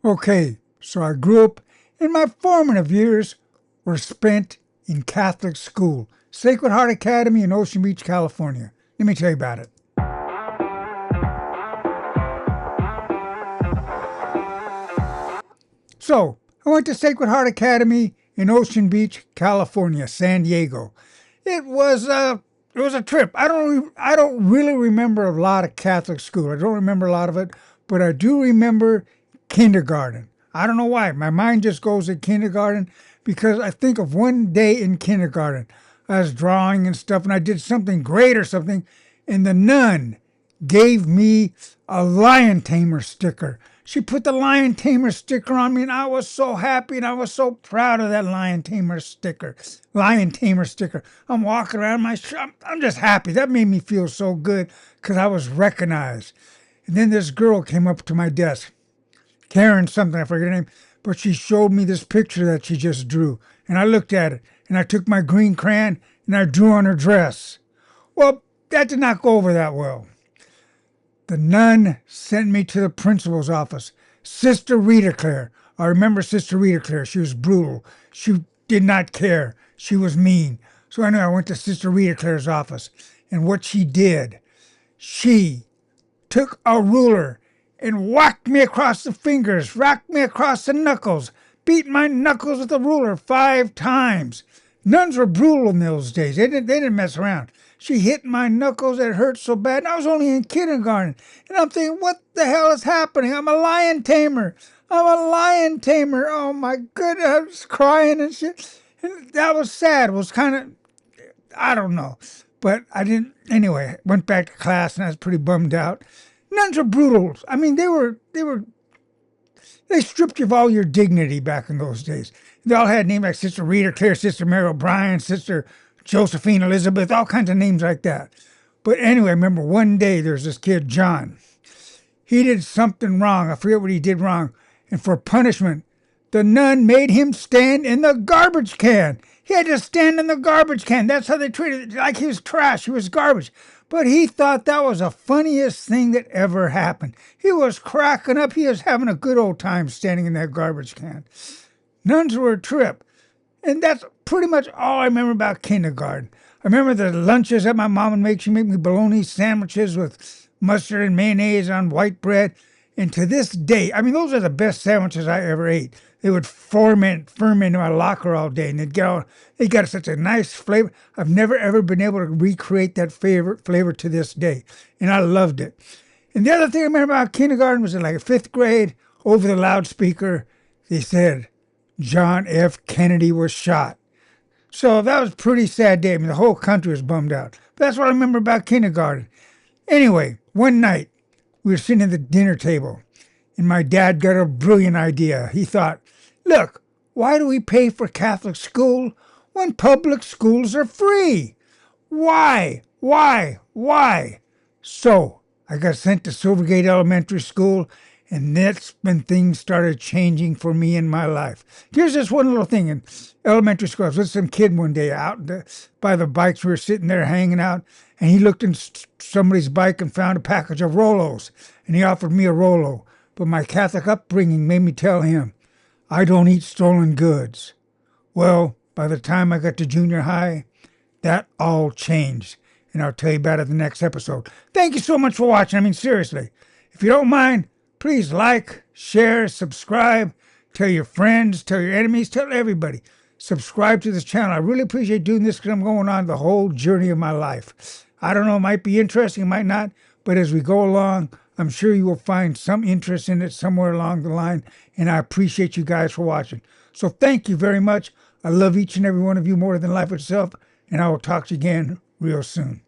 Okay, so I grew up, and my formative years were spent in Catholic school, Sacred Heart Academy in Ocean Beach, California. Let me tell you about it. So, I went to Sacred Heart Academy in Ocean Beach, California, San Diego. It was a trip. I don't really remember a lot of Catholic school. I don't remember a lot of it, but I do remember kindergarten. I don't know why. My mind just goes to kindergarten because I think of one day in kindergarten. I was drawing and stuff, and I did something great or something, and the nun gave me a lion tamer sticker. She put the lion tamer sticker on me, and I was so happy, and I was so proud of that lion tamer sticker. Lion tamer sticker. I'm walking around my shop. I'm just happy. That made me feel so good because I was recognized. And then this girl came up to my desk, Karen something, I forget her name, but she showed me this picture that she just drew. And I looked at it, and I took my green crayon, and I drew on her dress. Well, that did not go over that well. The nun sent me to the principal's office. Sister Rita Claire. I remember Sister Rita Claire. She was brutal. She did not care. She was mean. So anyway, I went to Sister Rita Claire's office. And what she did, she took a ruler and whacked me across the fingers, whacked me across the knuckles, beat my knuckles with the ruler 5 times. Nuns were brutal in those days. They didn't mess around. She hit my knuckles. It hurt so bad. And I was only in kindergarten. And I'm thinking, what the hell is happening? I'm a lion tamer. I'm a lion tamer. Oh my goodness. I was crying and shit. And that was sad. It was kind of, I don't know. But I didn't, anyway, went back to class and I was pretty bummed out. Nuns were brutal. I mean, they stripped you of all your dignity back in those days. They all had names like Sister Rita Claire, Sister Mary O'Brien, Sister Josephine Elizabeth, all kinds of names like that. But anyway, I remember one day there's this kid, John. He did something wrong. I forget what he did wrong. And for punishment, the nun made him stand in the garbage can. He had to stand in the garbage can. That's how they treated it. Like he was trash. He was garbage. But he thought that was the funniest thing that ever happened. He was cracking up. He was having a good old time standing in that garbage can. Nuns were a trip. And that's pretty much all I remember about kindergarten. I remember the lunches that my mom would make. She'd make me bologna sandwiches with mustard and mayonnaise on white bread. And to this day, I mean, those are the best sandwiches I ever ate. They would ferment in my locker all day, and they got such a nice flavor. I've never ever been able to recreate that flavor to this day, and I loved it. And the other thing I remember about kindergarten was in like 5th grade, over the loudspeaker, they said John F. Kennedy was shot. So that was a pretty sad day. I mean, the whole country was bummed out. But that's what I remember about kindergarten. Anyway, one night we were sitting at the dinner table, and my dad got a brilliant idea. He thought, look, why do we pay for Catholic school when public schools are free? Why? Why? So I got sent to Silvergate Elementary School, and that's when things started changing for me in my life. Here's just one little thing. In elementary school, I was with some kid one day out by the bikes. We were sitting there hanging out, and he looked in somebody's bike and found a package of Rolos, and he offered me a Rolo. But my Catholic upbringing made me tell him, I don't eat stolen goods. Well, by the time I got to junior high, that all changed. And I'll tell you about it in the next episode. Thank you so much for watching. I mean, seriously. If you don't mind, please like, share, subscribe. Tell your friends, tell your enemies, tell everybody. Subscribe to this channel. I really appreciate doing this because I'm going on the whole journey of my life. I don't know, it might be interesting, it might not. But as we go along, I'm sure you will find some interest in it somewhere along the line. And I appreciate you guys for watching. So thank you very much. I love each and every one of you more than life itself. And I will talk to you again real soon.